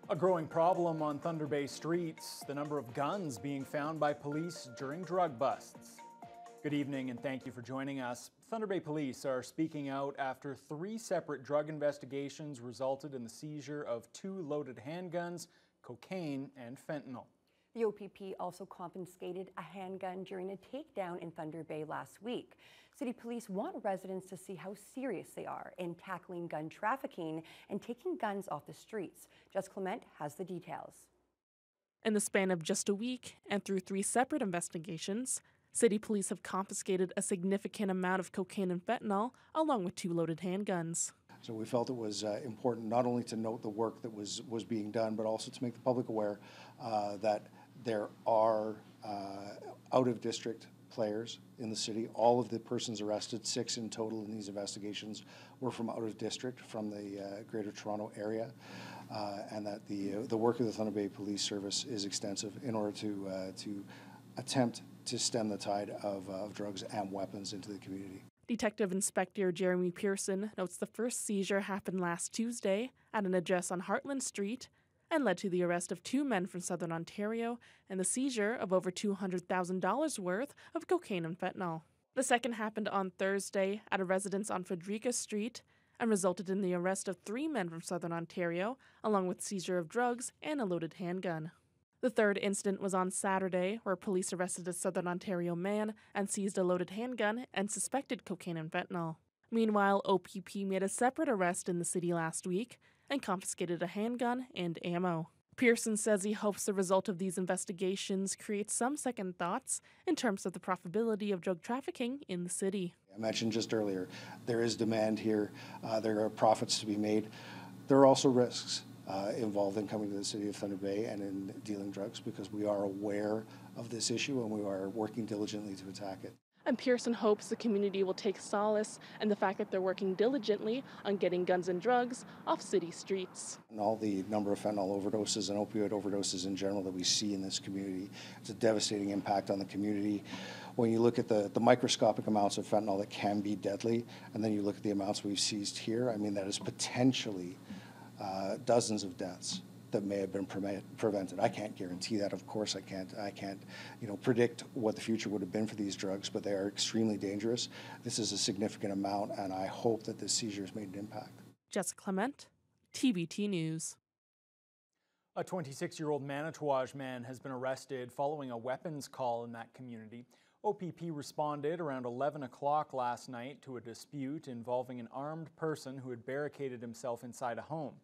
A growing problem on Thunder Bay streets, the number of guns being found by police during drug busts. Good evening and thank you for joining us. Thunder Bay Police are speaking out after 3 separate drug investigations resulted in the seizure of 2 loaded handguns, cocaine and fentanyl. The OPP also confiscated a handgun during a takedown in Thunder Bay last week. City police want residents to see how serious they are in tackling gun trafficking and taking guns off the streets. Jess Clement has the details. In the span of just a week and through 3 separate investigations, City police have confiscated a significant amount of cocaine and fentanyl, along with 2 loaded handguns. So we felt it was important not only to note the work that was being done, but also to make the public aware that there are out-of-district players in the city. All of the persons arrested, 6 in total in these investigations, were from out-of-district, from the Greater Toronto area, and that the work of the Thunder Bay Police Service is extensive in order to attempt to stem the tide of drugs and weapons into the community. Detective Inspector Jeremy Pearson notes the first seizure happened last Tuesday at an address on Heartland Street and led to the arrest of 2 men from Southern Ontario and the seizure of over $200,000 worth of cocaine and fentanyl. The second happened on Thursday at a residence on Frederica Street and resulted in the arrest of 3 men from Southern Ontario, along with seizure of drugs and a loaded handgun. The third incident was on Saturday, where police arrested a Southern Ontario man and seized a loaded handgun and suspected cocaine and fentanyl. Meanwhile, OPP made a separate arrest in the city last week and confiscated a handgun and ammo. Pearson says he hopes the result of these investigations creates some second thoughts in terms of the profitability of drug trafficking in the city. I mentioned just earlier, there is demand here, there are profits to be made. There are also risks involved in coming to the city of Thunder Bay and in dealing drugs, because we are aware of this issue and we are working diligently to attack it. And Pearson hopes the community will take solace in the fact that they're working diligently on getting guns and drugs off city streets. And all the number of fentanyl overdoses and opioid overdoses in general that we see in this community, it's a devastating impact on the community. When you look at the microscopic amounts of fentanyl that can be deadly, and then you look at the amounts we've seized here, I mean, that is potentially dozens of deaths that may have been prevented. I can't guarantee that, of course. I can't predict what the future would have been for these drugs, but they are extremely dangerous. This is a significant amount, and I hope that this seizure has made an impact. Jessica Clement, TBT News. A 26-year-old Manitouwadge man has been arrested following a weapons call in that community. OPP responded around 11 o'clock last night to a dispute involving an armed person who had barricaded himself inside a home.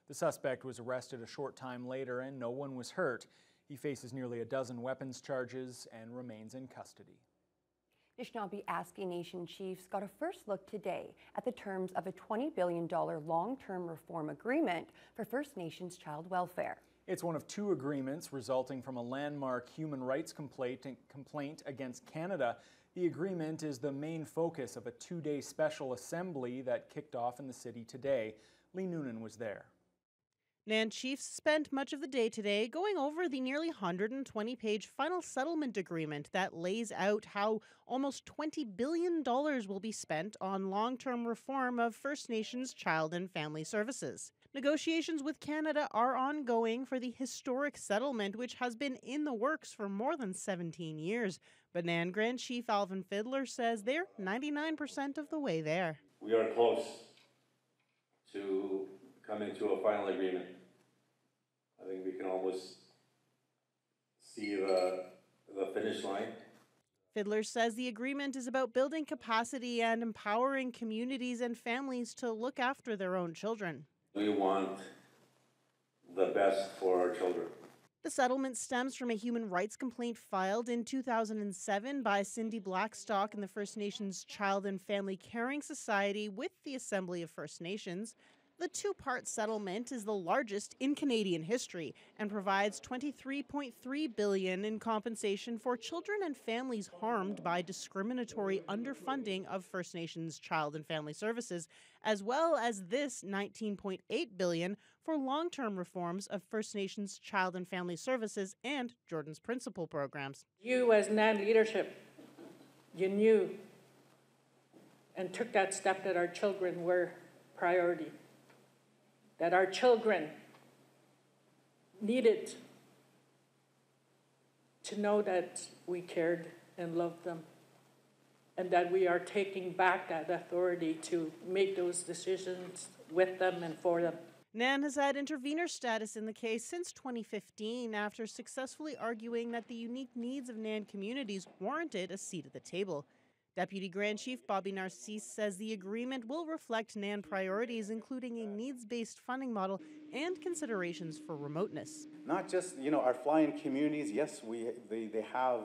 The suspect was arrested a short time later and no one was hurt. He faces nearly a dozen weapons charges and remains in custody. Anishinaabe Aski Nation chiefs got a first look today at the terms of a $20 billion long-term reform agreement for First Nations child welfare. It's one of 2 agreements resulting from a landmark human rights complaint against Canada. The agreement is the main focus of a 2-day special assembly that kicked off in the city today. Lee Noonan was there. NAN chiefs spent much of the day today going over the nearly 120-page final settlement agreement that lays out how almost $20 billion will be spent on long-term reform of First Nations child and family services. Negotiations with Canada are ongoing for the historic settlement, which has been in the works for more than 17 years. But NAN Grand Chief Alvin Fiddler says they're 99% of the way there. We are close to coming to a final agreement. I think we can almost see the finish line. Fiddler says the agreement is about building capacity and empowering communities and families to look after their own children. We want the best for our children. The settlement stems from a human rights complaint filed in 2007 by Cindy Blackstock and the First Nations Child and Family Caring Society with the Assembly of First Nations. The 2-part settlement is the largest in Canadian history and provides $23.3 billion in compensation for children and families harmed by discriminatory underfunding of First Nations child and family services, as well as this $19.8 billion for long-term reforms of First Nations child and family services and Jordan's Principal programs. You as NAN leadership, you knew and took that step that our children were priority. That our children needed to know that we cared and loved them, and that we are taking back that authority to make those decisions with them and for them. Nan has had intervener status in the case since 2015 after successfully arguing that the unique needs of Nan communities warranted a seat at the table. Deputy Grand Chief Bobby Narcisse says the agreement will reflect Nan priorities, including a needs-based funding model and considerations for remoteness. Not just, our fly-in communities, yes, they have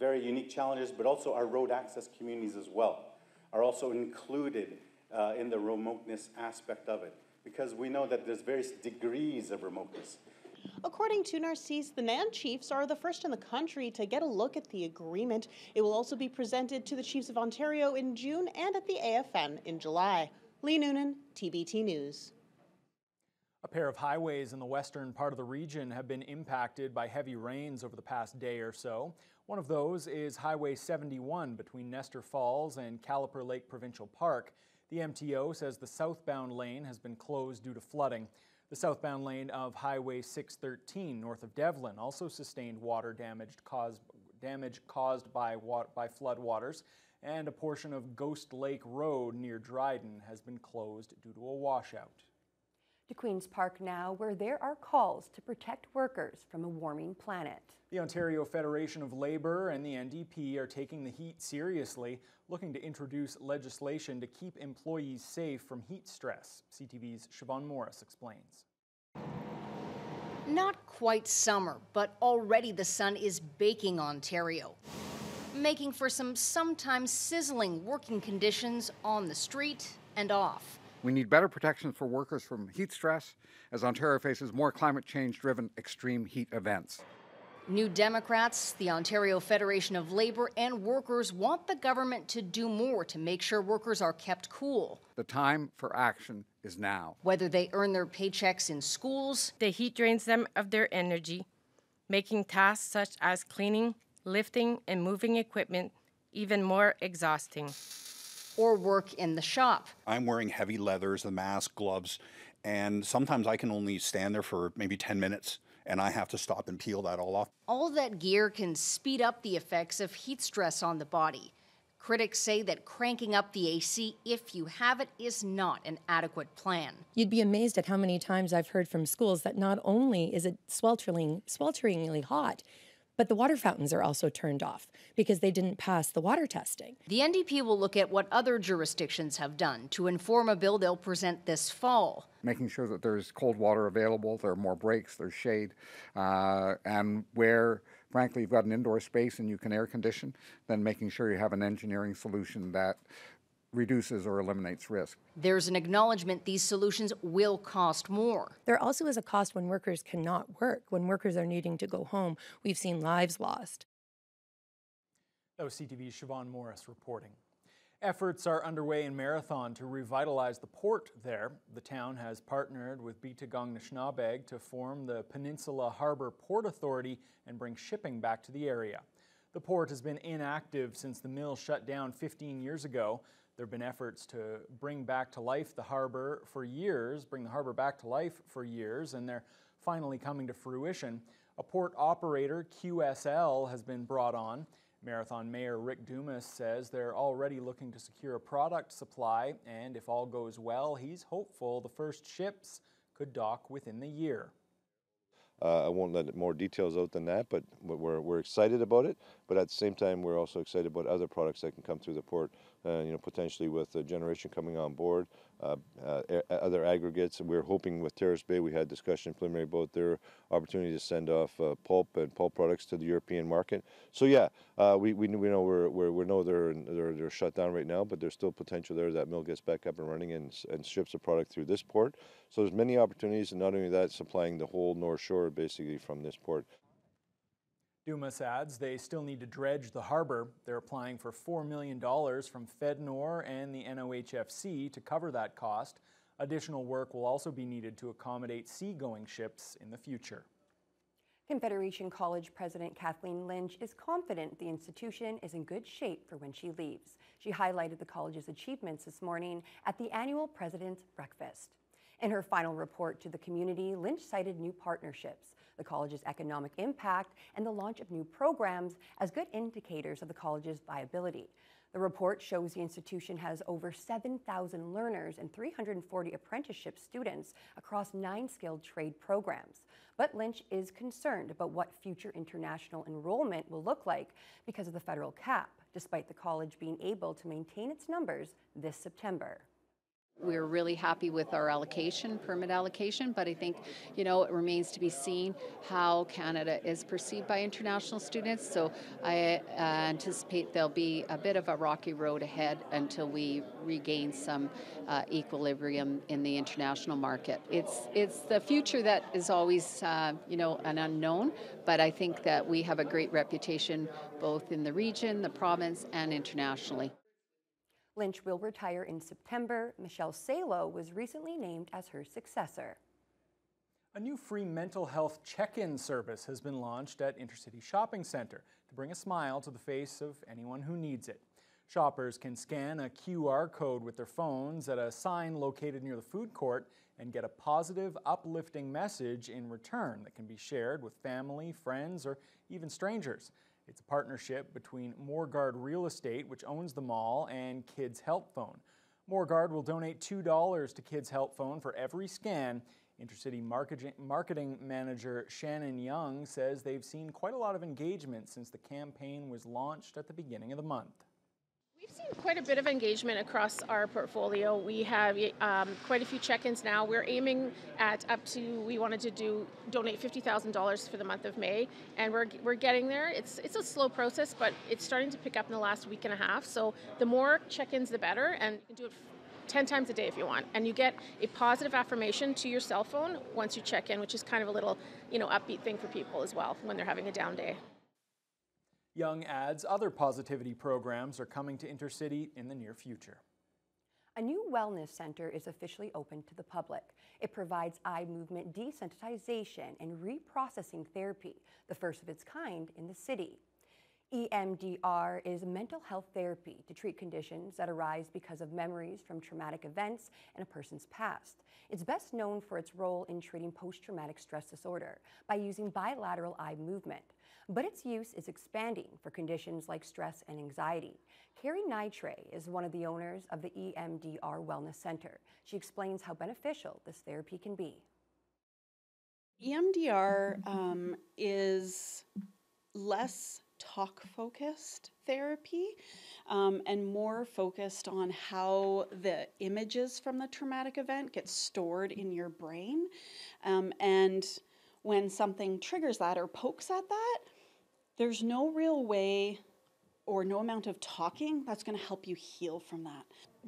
very unique challenges, but also our road access communities as well are also included in the remoteness aspect of it, because we know that there's various degrees of remoteness. According to Narcisse, the Nan chiefs are the first in the country to get a look at the agreement. It will also be presented to the Chiefs of Ontario in June and at the AFN in July. Lee Noonan, TBT News. A pair of highways in the western part of the region have been impacted by heavy rains over the past day or so. One of those is Highway 71 between Nestor Falls and Caliper Lake Provincial Park. The MTO says the southbound lane has been closed due to flooding. The southbound lane of Highway 613 north of Devlin also sustained water damage caused by flood waters, and a portion of Ghost Lake Road near Dryden has been closed due to a washout. To Queen's Park now, where there are calls to protect workers from a warming planet. The Ontario Federation of Labour and the NDP are taking the heat seriously, looking to introduce legislation to keep employees safe from heat stress. CTV's Siobhan Morris explains. Not quite summer, but already the sun is baking Ontario, making for some sometimes sizzling working conditions on the street and off. We need better protections for workers from heat stress as Ontario faces more climate change-driven extreme heat events. New Democrats, the Ontario Federation of Labour and workers want the government to do more to make sure workers are kept cool. The time for action is now. Whether they earn their paychecks in schools, the heat drains them of their energy, making tasks such as cleaning, lifting, and moving equipment even more exhausting. Or work in the shop. I'm wearing heavy leathers, the mask, gloves, and sometimes I can only stand there for maybe 10 minutes. And I have to stop and peel that all off. All that gear can speed up the effects of heat stress on the body. Critics say that cranking up the AC, if you have it, is not an adequate plan. You'd be amazed at how many times I've heard from schools that not only is it swelteringly hot, but the water fountains are also turned off because they didn't pass the water testing. The NDP will look at what other jurisdictions have done to inform a bill they'll present this fall. Making sure that there's cold water available, there are more breaks, there's shade, and where, frankly, you've got an indoor space and you can air condition, then making sure you have an engineering solution that reduces or eliminates risk. There's an acknowledgement these solutions will cost more. There also is a cost when workers cannot work, when workers are needing to go home. We've seen lives lost. That was CTV's Siobhan Morris reporting. Efforts are underway in Marathon to revitalize the port there. The town has partnered with Bitagong Nishnabeg to form the Peninsula Harbour Port Authority and bring shipping back to the area. The port has been inactive since the mill shut down 15 years ago. There have been efforts to bring the harbour back to life for years, and they're finally coming to fruition. A port operator, QSL, has been brought on. Marathon Mayor Rick Dumas says they're already looking to secure a product supply, and if all goes well, he's hopeful the first ships could dock within the year. I won't let more details out than that, but we're excited about it. But at the same time, we're also excited about other products that can come through the port. Potentially with generation coming on board, other aggregates. And we're hoping with Terrace Bay, we had discussion preliminary about their opportunity to send off pulp and pulp products to the European market. So yeah, we know they're shut down right now, but there's still potential there that mill gets back up and running and ships a product through this port. So there's many opportunities, and not only that, supplying the whole North Shore basically from this port. Dumas adds they still need to dredge the harbour. They're applying for $4 million from FedNor and the NOHFC to cover that cost. Additional work will also be needed to accommodate seagoing ships in the future. Confederation College President Kathleen Lynch is confident the institution is in good shape for when she leaves. She highlighted the college's achievements this morning at the annual President's Breakfast. In her final report to the community, Lynch cited new partnerships, the college's economic impact, and the launch of new programs as good indicators of the college's viability. The report shows the institution has over 7,000 learners and 340 apprenticeship students across 9 skilled trade programs. But Lynch is concerned about what future international enrollment will look like because of the federal cap, despite the college being able to maintain its numbers this September. We're really happy with our allocation, permit allocation, but I think, it remains to be seen how Canada is perceived by international students. So I anticipate there'll be a bit of a rocky road ahead until we regain some equilibrium in the international market. It's the future that is always, an unknown, but I think that we have a great reputation both in the region, the province, and internationally. Lynch will retire in September. Michelle Salo was recently named as her successor. A new free mental health check-in service has been launched at Intercity Shopping Centre to bring a smile to the face of anyone who needs it. Shoppers can scan a QR code with their phones at a sign located near the food court and get a positive, uplifting message in return that can be shared with family, friends, or even strangers. It's a partnership between Moorguard Real Estate, which owns the mall, and Kids Help Phone. Moorguard will donate $2 to Kids Help Phone for every scan. Intercity marketing manager Shannon Young says they've seen quite a lot of engagement since the campaign was launched at the beginning of the month. We've seen quite a bit of engagement across our portfolio. We have quite a few check-ins now. We're aiming at we wanted to donate $50,000 for the month of May, and we're getting there. It's a slow process, but it's starting to pick up in the last week and a half. So the more check-ins, the better, and you can do it 10 times a day if you want. And you get a positive affirmation to your cell phone once you check in, which is kind of a little, upbeat thing for people as well when they're having a down day. Young adds other positivity programs are coming to Intercity in the near future. A new wellness center is officially open to the public. It provides eye movement desensitization and reprocessing therapy, the first of its kind in the city. EMDR is mental health therapy to treat conditions that arise because of memories from traumatic events in a person's past. It's best known for its role in treating post-traumatic stress disorder by using bilateral eye movement. But its use is expanding for conditions like stress and anxiety. Carrie Nitre is one of the owners of the EMDR Wellness Center. She explains how beneficial this therapy can be. EMDR is less talk-focused therapy and more focused on how the images from the traumatic event get stored in your brain. And when something triggers that or pokes at that, there's no real way or no amount of talking that's going to help you heal from that.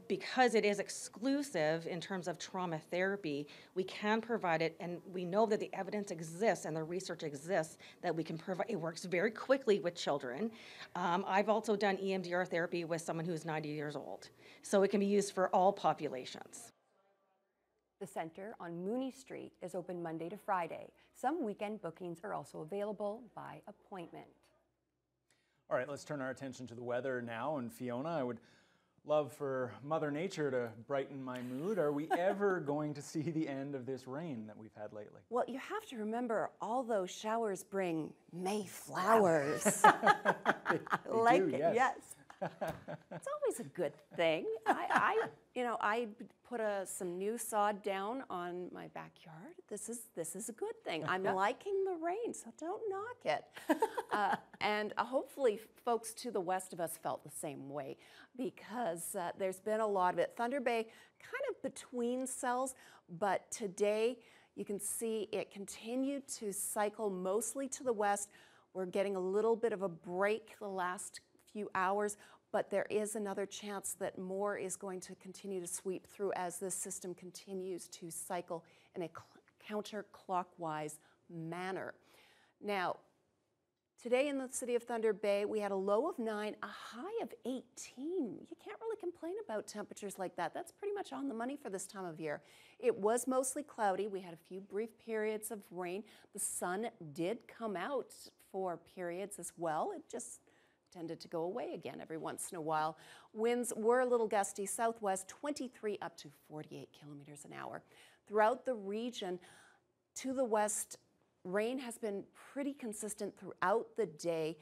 Because it is exclusive in terms of trauma therapy, we can provide it, and we know that the evidence exists and the research exists that we can provide. It works very quickly with children. I've also done EMDR therapy with someone who's 90 years old, so it can be used for all populations. The center on Mooney Street is open Monday to Friday. Some weekend bookings are also available by appointment. All right, let's turn our attention to the weather now. And Fiona, I would love for Mother Nature to brighten my mood. Are we ever going to see the end of this rain that we've had lately? Well, you have to remember, all those showers bring May flowers. They like do, it, yes. yes. It's always a good thing. I put some new sod down on my backyard. This is a good thing. I'm liking the rain, so don't knock it. And hopefully folks to the west of us felt the same way, because there's been a lot of it. Thunder Bay kind of between cells, but today you can see it continued to cycle mostly to the west. We're getting a little bit of a break the last few hours, but there is another chance that more is going to continue to sweep through as this system continues to cycle in a counterclockwise manner. Now, today in the city of Thunder Bay, we had a low of 9, a high of 18. You can't really complain about temperatures like that. That's pretty much on the money for this time of year. It was mostly cloudy. We had a few brief periods of rain. The sun did come out for periods as well. It just tended to go away again every once in a while. Winds were a little gusty, southwest 23 up to 48 kilometers an hour. Throughout the region to the west, rain has been pretty consistent throughout the day.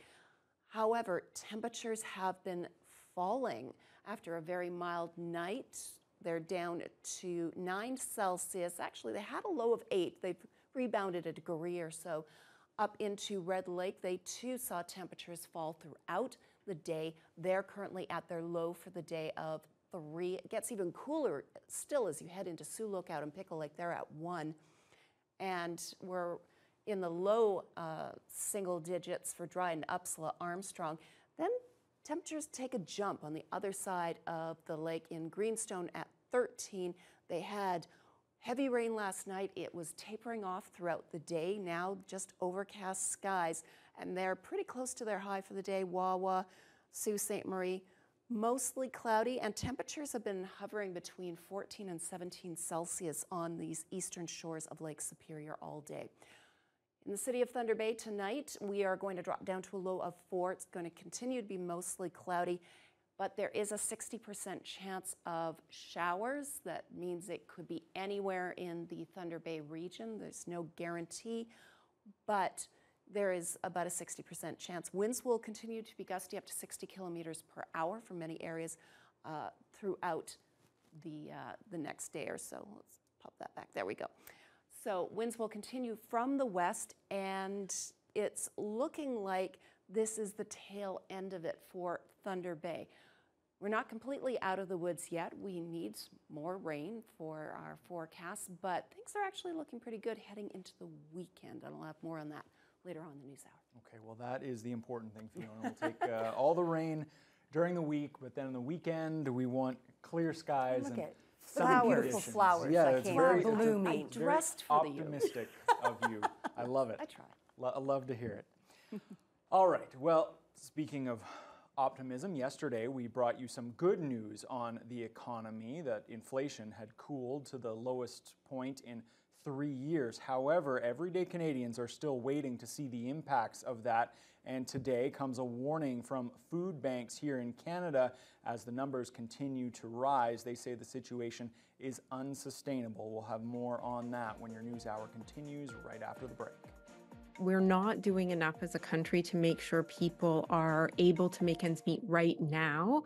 However, temperatures have been falling after a very mild night. They're down to 9 Celsius. Actually, they had a low of 8. They've rebounded a degree or so. Up into Red Lake, they too saw temperatures fall throughout the day. They're currently at their low for the day of 3. It gets even cooler still as you head into Sioux Lookout and Pickle Lake. They're at 1. And we're in the low single digits for Dryden, Upsala, Armstrong. Then temperatures take a jump on the other side of the lake in Greenstone at 13. They had heavy rain last night. It was tapering off throughout the day. Now just overcast skies, and they're pretty close to their high for the day. Wawa, Sault Ste. Marie, mostly cloudy, and temperatures have been hovering between 14 and 17 Celsius on these eastern shores of Lake Superior all day. In the city of Thunder Bay tonight, we are going to drop down to a low of 4. It's going to continue to be mostly cloudy, but there is a 60% chance of showers. That means it could be anywhere in the Thunder Bay region. There's no guarantee, but there is about a 60% chance. Winds will continue to be gusty up to 60 kilometers per hour for many areas throughout the next day or so. Let's pop that back. There we go. So winds will continue from the west, and it's looking like this is the tail end of it for Thunder Bay. We're not completely out of the woods yet. We need more rain for our forecast, but things are actually looking pretty good heading into the weekend. And I'll have more on that later on in the news hour. Okay, well, that is the important thing, Fiona. We'll take all the rain during the week, but then on the weekend, we want clear skies and flowers. Beautiful flowers. Yeah, it's very blooming. I dressed for the optimistic of you. I love it. I try. I love to hear it. All right. Well, speaking of optimism, yesterday we brought you some good news on the economy, that inflation had cooled to the lowest point in 3 years. However, everyday Canadians are still waiting to see the impacts of that. And today comes a warning from food banks here in Canada as the numbers continue to rise. They say the situation is unsustainable. We'll have more on that when your news hour continues right after the break. We're not doing enough as a country to make sure people are able to make ends meet right now.